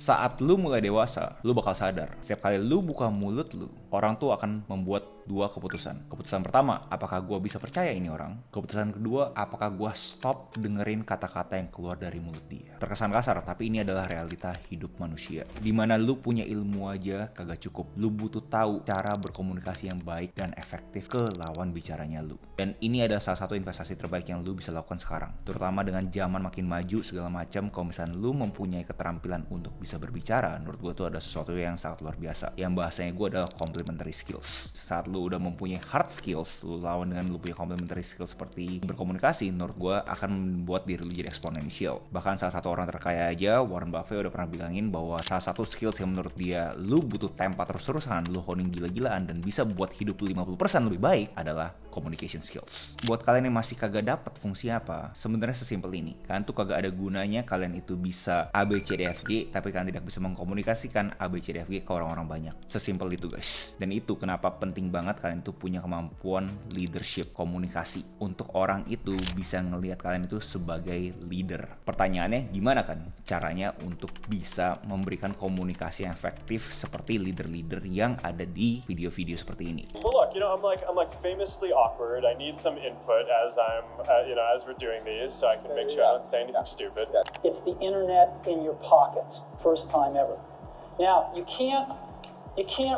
Saat lu mulai dewasa, lu bakal sadar. Setiap kali lu buka mulut lu, orang tuh akan membuat dua keputusan. Keputusan pertama, apakah gue bisa percaya ini orang? Keputusan kedua, apakah gue stop dengerin kata-kata yang keluar dari mulut dia? Terkesan kasar, tapi ini adalah realita hidup manusia. Dimana lu punya ilmu aja kagak cukup. Lu butuh tahu cara berkomunikasi yang baik dan efektif ke lawan bicaranya lu. Dan ini adalah salah satu investasi terbaik yang lu bisa lakukan sekarang. Terutama dengan zaman makin maju segala macam, kalau misalnya lu mempunyai keterampilan untuk bisa berbicara, menurut gue tuh ada sesuatu yang sangat luar biasa. Yang bahasanya gue adalah complementary skills. Saat lu udah mempunyai hard skills, lu lawan dengan lu punya complementary skills seperti berkomunikasi, menurut gue akan membuat diri lu jadi exponential. Bahkan salah satu orang terkaya aja, Warren Buffett udah pernah bilangin bahwa salah satu skills yang menurut dia lu butuh tempa terus-terusan, lu honing gila-gilaan dan bisa buat hidup lu 50% lebih baik adalah communication skills. Buat kalian yang masih kagak dapat fungsi apa, sebenarnya sesimpel ini. Kalian tuh kagak ada gunanya kalian itu bisa ABCDFG tapi kalian tidak bisa mengkomunikasikan ABCDFG ke orang-orang banyak. Sesimpel itu guys. Dan itu kenapa penting banget kalian tuh punya kemampuan leadership, komunikasi. Untuk orang itu bisa ngelihat kalian itu sebagai leader. Pertanyaannya gimana kan caranya untuk bisa memberikan komunikasi yang efektif seperti leader-leader yang ada di video-video seperti ini. Well, look, I'm like famously awkward. I need some input as I'm, as we're doing these, so I can make sure I don't say anything stupid. It's the internet in your pocket, first time ever. Now, you can't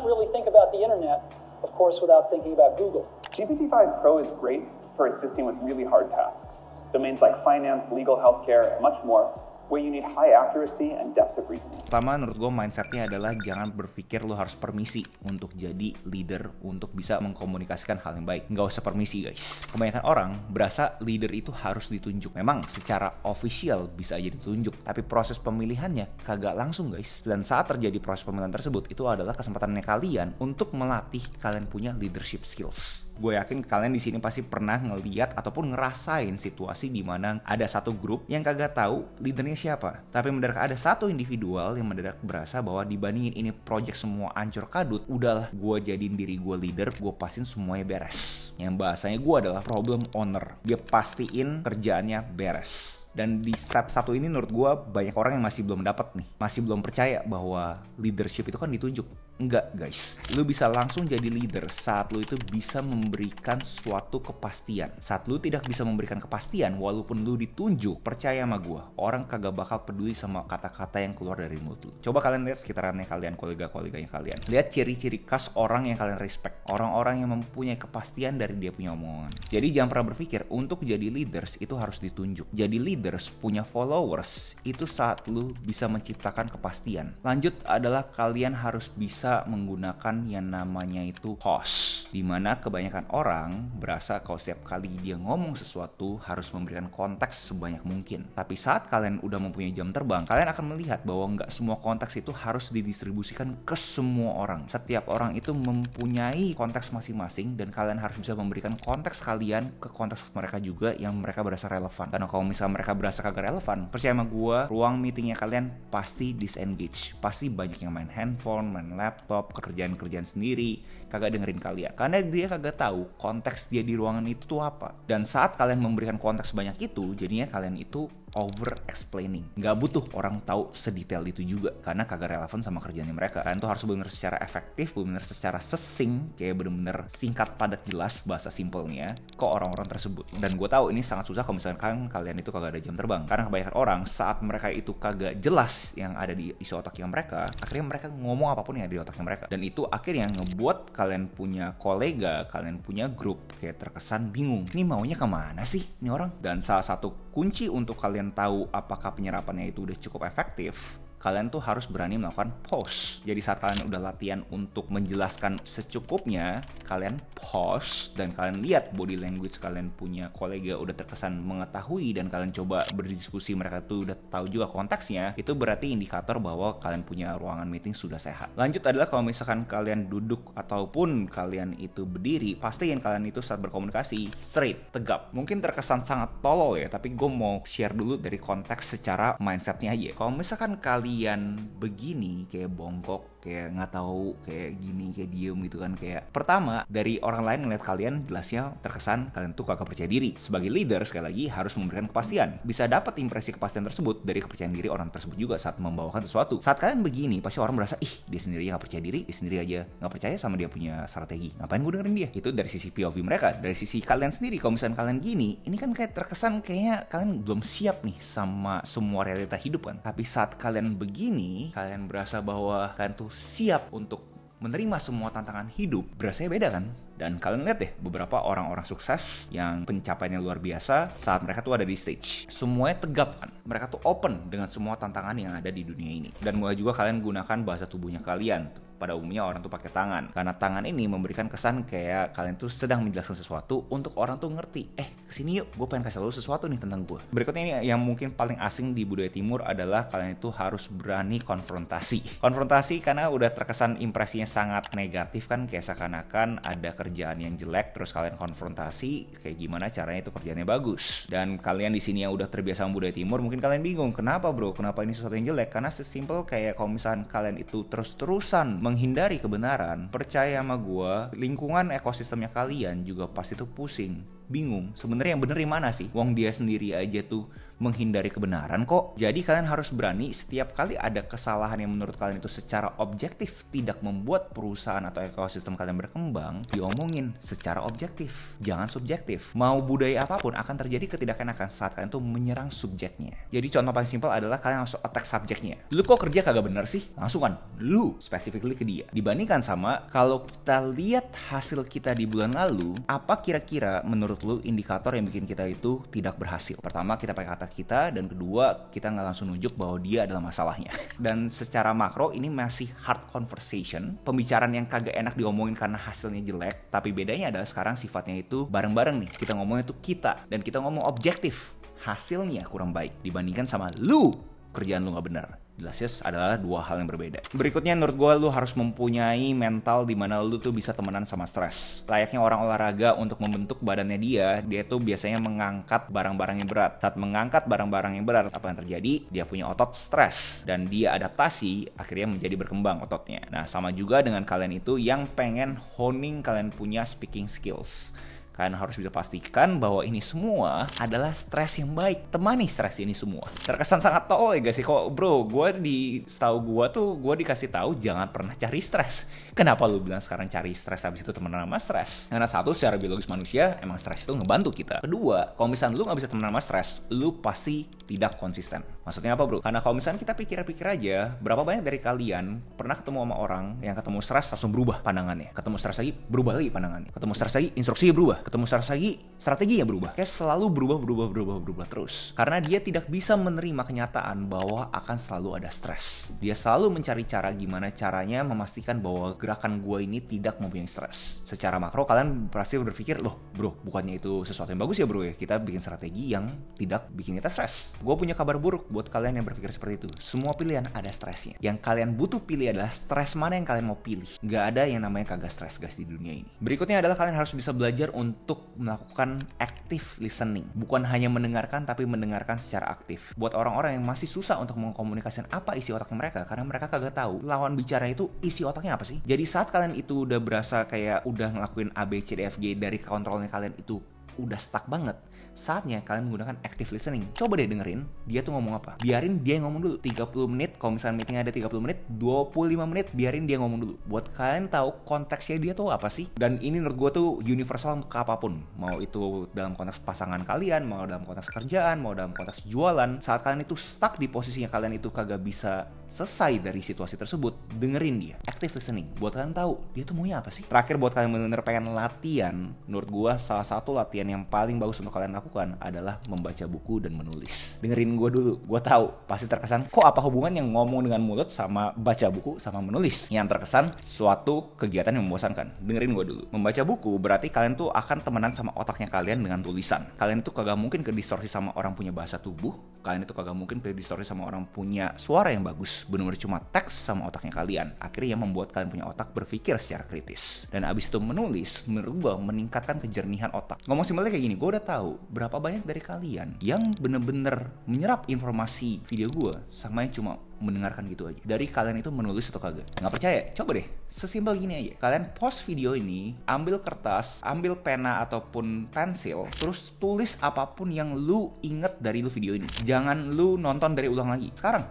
really think about the internet, of course, without thinking about Google. GPT-5 Pro is great for assisting with really hard tasks. Domains like finance, legal, healthcare, and much more, where you need high accuracy and depth of reasoning. Pertama, menurut gue mindsetnya adalah jangan berpikir lo harus permisi untuk jadi leader, untuk bisa mengkomunikasikan hal yang baik. Nggak usah permisi guys. Kebanyakan orang berasa leader itu harus ditunjuk. Memang secara official bisa aja ditunjuk, tapi proses pemilihannya kagak langsung guys. Dan saat terjadi proses pemilihan tersebut, itu adalah kesempatannya kalian untuk melatih kalian punya leadership skills. Gue yakin kalian di sini pasti pernah ngeliat ataupun ngerasain situasi di mana ada satu grup yang kagak tahu leadernya siapa. Tapi mendadak ada satu individual yang mendadak berasa bahwa dibandingin ini project semua ancur kadut, udahlah gue jadiin diri gue leader, gue pastiin semuanya beres. Yang bahasanya gue adalah problem owner. Dia pastiin kerjaannya beres. Dan di step satu ini menurut gue banyak orang yang masih belum dapat nih. Masih belum percaya bahwa leadership itu kan ditunjuk. Enggak guys, lu bisa langsung jadi leader saat lu itu bisa memberikan suatu kepastian. Saat lu tidak bisa memberikan kepastian, walaupun lu ditunjuk, percaya sama gua, orang kagak bakal peduli sama kata-kata yang keluar dari mulut lu. Coba kalian lihat sekitarannya kalian, kolega-koleganya kalian. Lihat ciri-ciri khas orang yang kalian respect. Orang-orang yang mempunyai kepastian dari dia punya omongan. Jadi jangan pernah berpikir untuk jadi leaders itu harus ditunjuk. Jadi leaders punya followers itu saat lu bisa menciptakan kepastian. Lanjut adalah kalian harus bisa menggunakan yang namanya itu host, dimana kebanyakan orang berasa kalau setiap kali dia ngomong sesuatu harus memberikan konteks sebanyak mungkin. Tapi saat kalian udah mempunyai jam terbang, kalian akan melihat bahwa nggak semua konteks itu harus didistribusikan ke semua orang. Setiap orang itu mempunyai konteks masing-masing dan kalian harus bisa memberikan konteks kalian ke konteks mereka juga yang mereka berasa relevan. Karena kalau misalnya mereka berasa kagak relevan, percaya sama gue, ruang meetingnya kalian pasti disengage. Pasti banyak yang main handphone, main laptop, kerjaan-kerjaan sendiri, kagak dengerin kalian. Karena dia kagak tahu konteks dia di ruangan itu tuh apa. Dan saat kalian memberikan konteks banyak itu, jadinya kalian itu over explaining. Nggak butuh orang tahu sedetail itu juga karena kagak relevan sama kerjaannya mereka. Kalian tuh harus benar secara efektif, benar secara sesing, kayak benar singkat, padat, jelas bahasa simpelnya ke orang-orang tersebut. Dan gue tahu ini sangat susah kalau misalkan kalian itu kagak ada jam terbang. Karena kebanyakan orang saat mereka itu kagak jelas yang ada di isi otaknya mereka, akhirnya mereka ngomong apapun yang ada di otaknya mereka. Dan itu akhirnya ngebuat kalian punya kolega, kalian punya grup kayak terkesan bingung. Ini maunya kemana sih ini orang? Dan salah satu kunci untuk kalian tahu apakah penyerapannya itu udah cukup efektif, kalian tuh harus berani melakukan pause. Jadi saat kalian udah latihan untuk menjelaskan secukupnya, kalian pause dan kalian lihat body language kalian punya kolega udah terkesan mengetahui dan kalian coba berdiskusi, mereka tuh udah tahu juga konteksnya, itu berarti indikator bahwa kalian punya ruangan meeting sudah sehat. Lanjut adalah kalau misalkan kalian duduk ataupun kalian itu berdiri, pastiin kalian itu saat berkomunikasi straight, tegap. Mungkin terkesan sangat tolol ya, tapi gue mau share dulu dari konteks secara mindsetnya aja. Kalau misalkan kalian kalian begini, kayak bongkok, kayak nggak tahu, kayak gini, kayak diem gitu kan, kayak pertama dari orang lain ngeliat kalian jelasnya terkesan kalian tuh kagak percaya diri. Sebagai leader sekali lagi harus memberikan kepastian. Bisa dapat impresi kepastian tersebut dari kepercayaan diri orang tersebut juga saat membawakan sesuatu. Saat kalian begini, pasti orang merasa dia sendiri nggak percaya diri, dia sendiri aja nggak percaya sama dia punya strategi. Ngapain gue dengerin dia? Itu dari sisi POV mereka. Dari sisi kalian sendiri, kalau misalnya kalian gini, ini kan kayak terkesan kayaknya kalian belum siap nih sama semua realita hidup kan. Tapi saat kalian begini, kalian berasa bahwa kalian tuh siap untuk menerima semua tantangan hidup, berasanya beda kan? Dan kalian lihat deh beberapa orang-orang sukses yang pencapaiannya luar biasa saat mereka tuh ada di stage. Semuanya tegap kan? Mereka tuh open dengan semua tantangan yang ada di dunia ini. Dan mulai juga kalian gunakan bahasa tubuhnya kalian. Pada umumnya orang tuh pakai tangan. Karena tangan ini memberikan kesan kayak kalian tuh sedang menjelaskan sesuatu untuk orang tuh ngerti. Kesini yuk, gue pengen kasih lo sesuatu nih tentang gue. Berikutnya ini yang mungkin paling asing di budaya timur adalah kalian itu harus berani konfrontasi. Konfrontasi karena udah terkesan impresinya sangat negatif kan, kayak seakan-akan ada kerjaan yang jelek terus kalian konfrontasi kayak gimana caranya itu kerjaannya bagus. Dan kalian di sini yang udah terbiasa sama budaya timur mungkin kalian bingung, kenapa bro? Kenapa ini sesuatu yang jelek? Karena sesimpel kayak kalau misalkan kalian itu terus-terusan menghindari kebenaran, percaya sama gue, lingkungan ekosistemnya kalian juga pasti tuh pusing, bingung. Sebenarnya yang bener di mana sih? Wong dia sendiri aja tuh menghindari kebenaran kok. Jadi kalian harus berani setiap kali ada kesalahan yang menurut kalian itu secara objektif tidak membuat perusahaan atau ekosistem kalian berkembang, diomongin secara objektif, jangan subjektif. Mau budaya apapun akan terjadi ketidakenakan saat kalian tuh menyerang subjeknya. Jadi contoh paling simpel adalah kalian langsung attack subjeknya. Lu kok kerja kagak bener sih? Langsung kan, lu specifically ke dia. Dibandingkan sama kalau kita lihat hasil kita di bulan lalu, apa kira-kira menurut lu indikator yang bikin kita itu tidak berhasil? Pertama, kita pakai kata kita, dan kedua, kita nggak langsung nunjuk bahwa dia adalah masalahnya. Dan secara makro ini masih hard conversation, pembicaraan yang kagak enak diomongin karena hasilnya jelek. Tapi bedanya adalah sekarang sifatnya itu bareng-bareng nih. Kita ngomongnya itu kita, dan kita ngomong objektif. Hasilnya kurang baik dibandingkan sama lu kerjaan lu nggak benar. Jelasnya adalah dua hal yang berbeda. Berikutnya menurut gue lu harus mempunyai mental di mana lu tuh bisa temenan sama stres. Layaknya orang olahraga untuk membentuk badannya dia tuh biasanya mengangkat barang-barang yang berat. Saat mengangkat barang-barang yang berat, apa yang terjadi? Dia punya otot stres dan dia adaptasi, akhirnya menjadi berkembang ototnya. Nah, sama juga dengan kalian itu yang pengen honing kalian punya speaking skills. Kalian harus bisa pastikan bahwa ini semua adalah stres yang baik. Temani stres ini semua. Terkesan sangat tol ya gak sih? Kok bro, gue dikasih tahu jangan pernah cari stres. Kenapa lu bilang sekarang cari stres habis itu temenan sama stres? Karena satu, secara biologis manusia emang stres itu ngebantu kita. Kedua, kalau misalnya lu gak bisa temenan sama stres, lu pasti tidak konsisten. Maksudnya apa bro? Karena kalau misalnya kita pikir-pikir aja, berapa banyak dari kalian pernah ketemu sama orang yang ketemu stres langsung berubah pandangannya. Ketemu stres lagi, berubah lagi pandangannya. Ketemu stres lagi, instruksinya berubah. Ketemu stres lagi, strateginya berubah. Kayak selalu berubah terus. Karena dia tidak bisa menerima kenyataan bahwa akan selalu ada stres. Dia selalu mencari cara gimana caranya memastikan bahwa gerakan gue ini tidak mempunyai stres. Secara makro kalian pasti berpikir, loh bro, bukannya itu sesuatu yang bagus ya bro ya? Kita bikin strategi yang tidak bikin kita stres. Gue punya kabar buruk buat kalian yang berpikir seperti itu. Semua pilihan ada stresnya. Yang kalian butuh pilih adalah stres mana yang kalian mau pilih. Gak ada yang namanya kagak stres guys di dunia ini. Berikutnya adalah kalian harus bisa belajar untuk melakukan active listening. Bukan hanya mendengarkan, tapi mendengarkan secara aktif. Buat orang-orang yang masih susah untuk mengkomunikasikan apa isi otaknya mereka, karena mereka kagak tahu lawan bicara itu isi otaknya apa sih. Jadi saat kalian itu udah berasa kayak udah ngelakuin A, B, C, D, F, G dari kontrolnya kalian itu udah stuck banget, saatnya kalian menggunakan active listening. Coba deh dengerin dia tuh ngomong apa. Biarin dia ngomong dulu 30 menit. Kalau misalnya meeting ada 30 menit, 25 menit biarin dia ngomong dulu. Buat kalian tahu konteksnya dia tuh apa sih. Dan ini menurut gue tuh universal ke apapun. Mau itu dalam konteks pasangan kalian, mau dalam konteks kerjaan, mau dalam konteks jualan. Saat kalian itu stuck di posisinya kalian itu kagak bisa selesai dari situasi tersebut, dengerin dia. Active listening. Buat kalian tahu dia tuh maunya apa sih. Terakhir buat kalian bener-bener pengen latihan, menurut gue salah satu latihan yang paling bagus untuk kalian lakukan adalah membaca buku dan menulis. Dengerin gue dulu. Gue tahu pasti terkesan kok apa hubungan yang ngomong dengan mulut sama baca buku sama menulis. Yang terkesan suatu kegiatan yang membosankan. Dengerin gue dulu. Membaca buku berarti kalian tuh akan temenan sama otaknya kalian dengan tulisan. Kalian tuh kagak mungkin kedistorsi sama orang punya bahasa tubuh. Kalian itu kagak mungkin kedistorsi sama orang punya suara yang bagus. Benar-benar cuma teks sama otaknya kalian. Akhirnya membuat kalian punya otak berpikir secara kritis. Dan abis itu menulis, menurut gue meningkatkan kejernihan otak. Ngomong simpelnya kayak gini, gue udah tahu berapa banyak dari kalian yang bener-bener menyerap informasi video gue sama yang cuma mendengarkan gitu aja. Dari kalian itu menulis atau kagak? Nggak percaya? Coba deh, sesimpel gini aja. Kalian post video ini, ambil kertas, ambil pena ataupun pensil, terus tulis apapun yang lu inget dari lu video ini. Jangan lu nonton dari ulang lagi. Sekarang,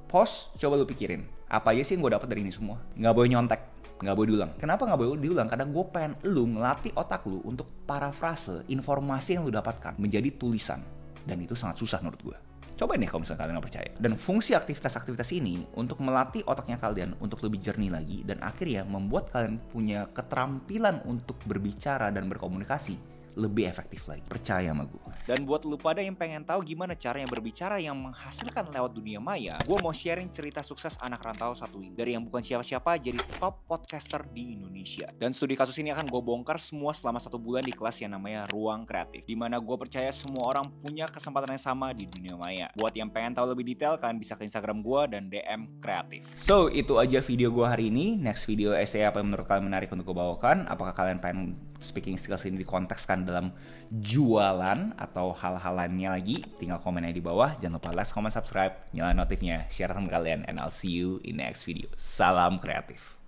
post, coba lu pikirin. Apa aja sih yang gue dapat dari ini semua? Nggak boleh nyontek. Nggak boleh diulang. Kenapa nggak boleh diulang? Karena gue pengen lu ngelatih otak lu untuk parafrase informasi yang lu dapatkan menjadi tulisan. Dan itu sangat susah menurut gue. Coba nih kalau misalnya kalian nggak percaya. Dan fungsi aktivitas-aktivitas ini untuk melatih otaknya kalian untuk lebih jernih lagi. Dan akhirnya membuat kalian punya keterampilan untuk berbicara dan berkomunikasi lebih efektif lagi. Percaya sama gue. Dan buat lu pada yang pengen tahu gimana caranya berbicara yang menghasilkan lewat dunia maya, gue mau sharing cerita sukses anak rantau satu ini. Dari yang bukan siapa-siapa jadi top podcaster di Indonesia. Dan studi kasus ini akan gue bongkar semua selama 1 bulan di kelas yang namanya Ruang Kreatif. Dimana gue percaya semua orang punya kesempatan yang sama di dunia maya. Buat yang pengen tahu lebih detail, kalian bisa ke Instagram gue dan DM kreatif. So, itu aja video gue hari ini. Next video essay apa yang menurut kalian menarik untuk gue bawakan? Apakah kalian pengen speaking skills ini dikontekskan dalam jualan atau hal-hal lainnya lagi? Tinggal komen aja di bawah. Jangan lupa like, comment, subscribe, nyalain notifnya, share sama kalian, and I'll see you in next video. Salam kreatif.